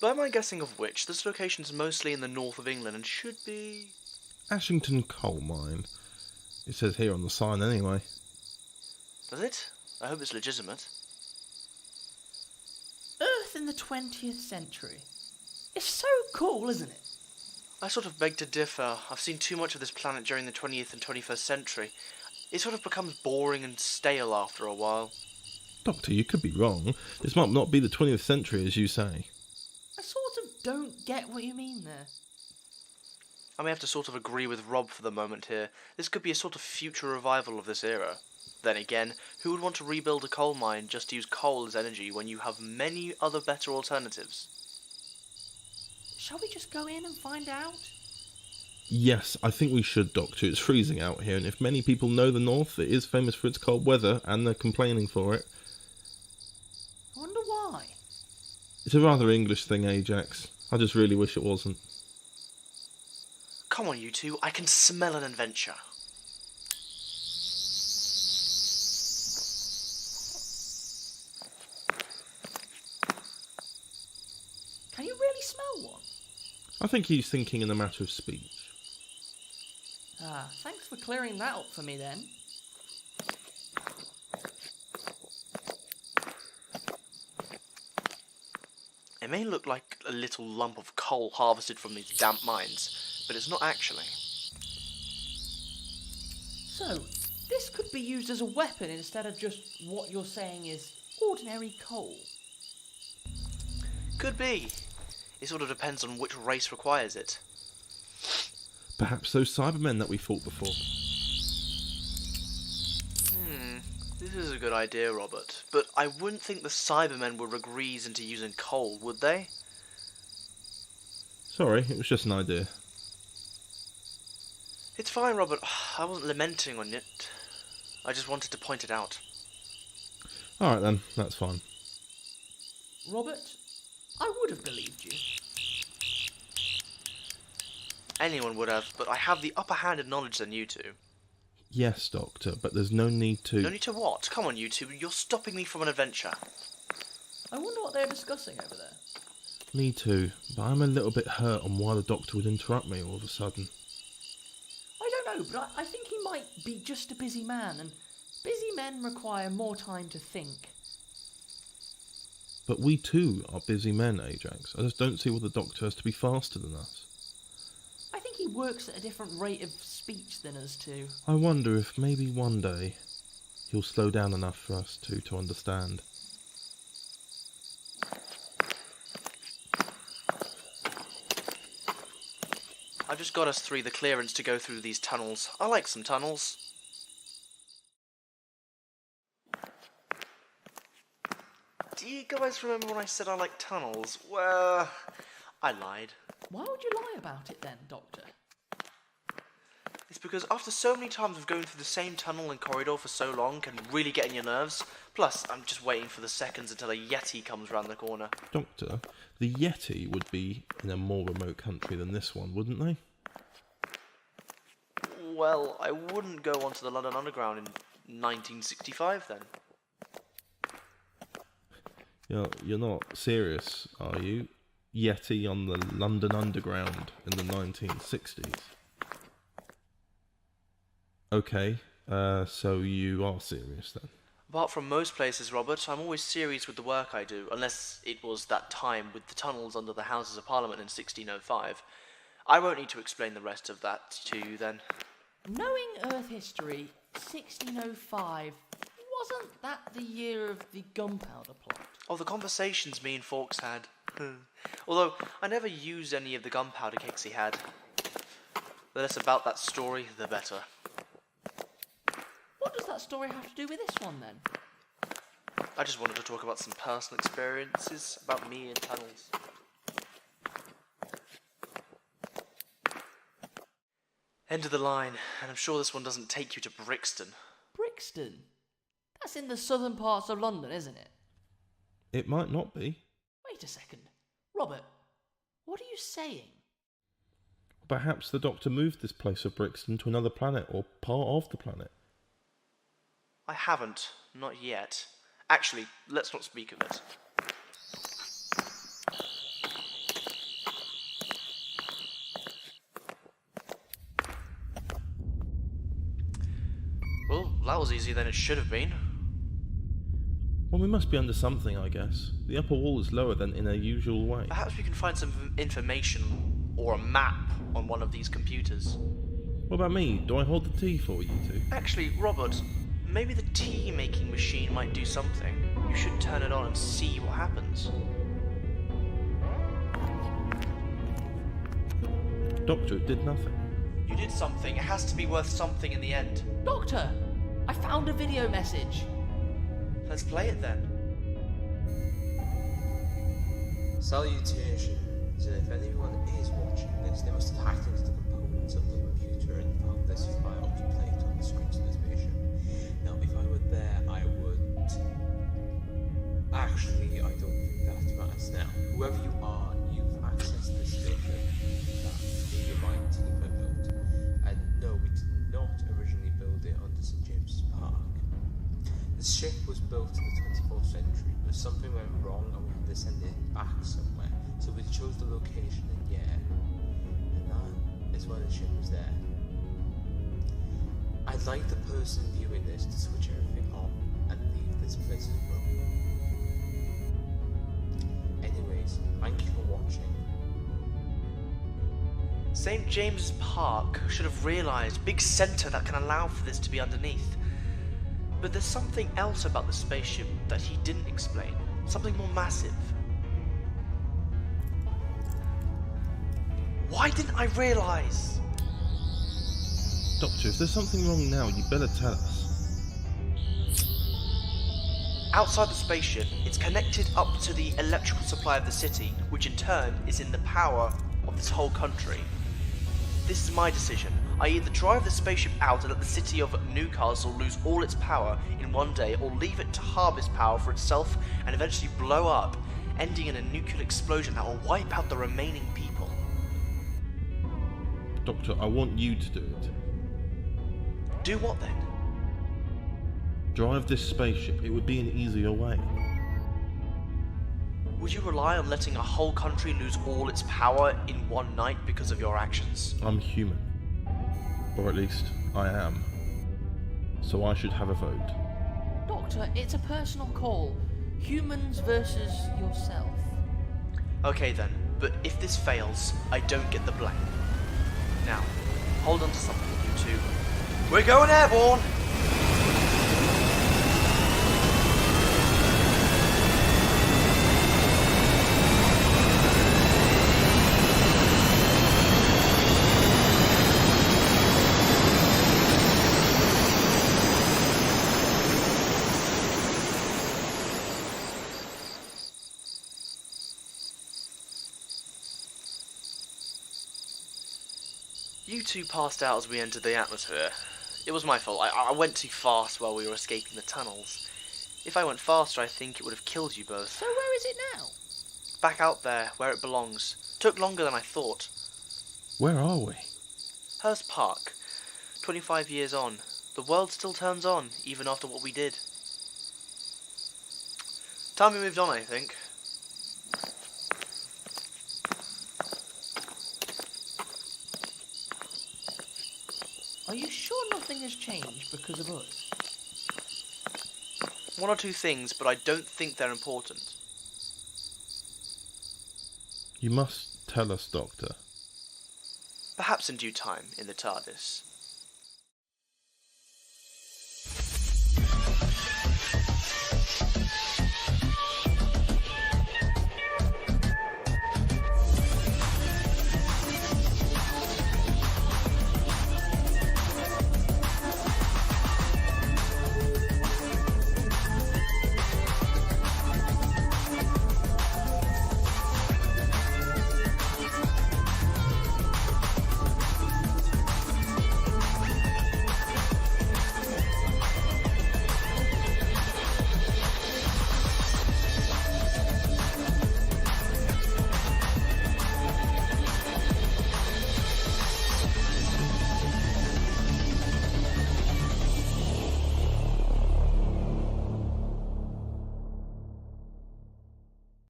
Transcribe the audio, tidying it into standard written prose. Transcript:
By my guessing of which, this location's mostly in the north of England and should be... Ashington Coal Mine. It says here on the sign anyway. Does it? I hope it's legitimate. Earth in the 20th century. It's so cool, isn't it? I sort of beg to differ. I've seen too much of this planet during the 20th and 21st century. It sort of becomes boring and stale after a while. Doctor, you could be wrong. This might not be the 20th century, as you say. I sort of don't get what you mean there. I may have to sort of agree with Rob for the moment here. This could be a sort of future revival of this era. Then again, who would want to rebuild a coal mine just to use coal as energy when you have many other better alternatives? Shall we just go in and find out? Yes, I think we should, Doctor. It's freezing out here, and if many people know the North, it is famous for its cold weather, and they're complaining for it. I wonder why. It's a rather English thing, Ajax. I just really wish it wasn't. Come on, you two. I can smell an adventure. Can you really smell one? I think he's thinking in a matter of speech. Ah, thanks for clearing that up for me then. It may look like a little lump of coal harvested from these damp mines, but it's not actually. So, this could be used as a weapon instead of just what you're saying is ordinary coal. Could be. It sort of depends on which race requires it. Perhaps those Cybermen that we fought before. This is a good idea, Robert. But I wouldn't think the Cybermen would agrees into using coal, would they? Sorry, it was just an idea. It's fine, Robert. I wasn't lamenting on it. I just wanted to point it out. Alright then, that's fine. Robert, I would have believed you. Anyone would have, but I have the upper hand in knowledge than you two. Yes, Doctor, but there's no need to... No need to what? Come on, you two. You're stopping me from an adventure. I wonder what they're discussing over there. Me too, but I'm a little bit hurt on why the Doctor would interrupt me all of a sudden. I don't know, but I think he might be just a busy man, and busy men require more time to think. But we too are busy men, Ajax. I just don't see why the Doctor has to be faster than us. I think he works at a different rate of speech than us two. I wonder if maybe one day he'll slow down enough for us two to understand. I've just got us three the clearance to go through these tunnels. I like some tunnels. Do you guys remember when I said I like tunnels? Well, I lied. Why would you lie about it then, Doctor? It's because after so many times of going through the same tunnel and corridor for so long can really get in your nerves. Plus, I'm just waiting for the seconds until a Yeti comes round the corner. Doctor, the Yeti would be in a more remote country than this one, wouldn't they? Well, I wouldn't go onto the London Underground in 1965 then. You're not serious, are you? Yeti on the London Underground in the 1960s. Okay, so you are serious then? Apart from most places, Robert, I'm always serious with the work I do, unless it was that time with the tunnels under the Houses of Parliament in 1605. I won't need to explain the rest of that to you then. Knowing Earth history, 1605, wasn't that the year of the gunpowder plot? Oh, the conversations me and Fawkes had. Although, I never used any of the gunpowder cakes he had. The less about that story, the better. What does that story have to do with this one then? I just wanted to talk about some personal experiences about me in tunnels. End of the line, and I'm sure this one doesn't take you to Brixton. Brixton? That's in the southern parts of London, isn't it? It might not be. Wait a second. Robert, what are you saying? Perhaps the Doctor moved this place of Brixton to another planet or part of the planet. I haven't, not yet. Actually, let's not speak of it. Well, that was easier than it should have been. Well, we must be under something, I guess. The upper wall is lower than in a usual way. Perhaps we can find some information or a map on one of these computers. What about me? Do I hold the tea for you two? Actually, Robert, maybe the tea-making machine might do something. You should turn it on and see what happens. Doctor, it did nothing. You did something. It has to be worth something in the end. Doctor, I found a video message. Let's play it then. Salutations, and if anyone is watching this, they must have hacked into the components of the computer and found this file to play it on the screens of the spaceship. Now, if I were there, I would... Actually, I don't think that matters now. Whoever you are, you've accessed this spaceship that me and my team have built. And no, we did not originally build it under St. James's Park. The ship was built in the 24th century, but something went wrong and we had to send it back somewhere. So we chose the location in Yale, and that is why the ship was there. I'd like the person viewing this to switch everything on and leave this place as well. Anyways, thank you for watching. St. James's Park should have realised big centre that can allow for this to be underneath. But there's something else about the spaceship that he didn't explain. Something more massive. Why didn't I realise? Doctor, if there's something wrong now, you better tell us. Outside the spaceship, it's connected up to the electrical supply of the city, which in turn is in the power of this whole country. This is my decision. I either drive the spaceship out and let the city of Newcastle lose all its power in one day, or leave it to harvest power for itself and eventually blow up, ending in a nuclear explosion that will wipe out the remaining people. Doctor, I want you to do it. Do what then? Drive this spaceship. It would be an easier way. Would you rely on letting a whole country lose all its power in one night because of your actions? I'm human. Or at least, I am. So I should have a vote. Doctor, it's a personal call. Humans versus yourself. Okay then, but if this fails, I don't get the blame. Now, hold on to something, you two. We're going airborne! You two passed out as we entered the atmosphere. It was my fault. I went too fast while we were escaping the tunnels. If I went faster, I think it would have killed you both. So where is it now? Back out there, where it belongs. Took longer than I thought. Where are we? Hurst Park. 25 years on. The world still turns on, even after what we did. Time we moved on, I think. Are you sure nothing has changed because of us? One or two things, but I don't think they're important. You must tell us, Doctor. Perhaps in due time, in the TARDIS.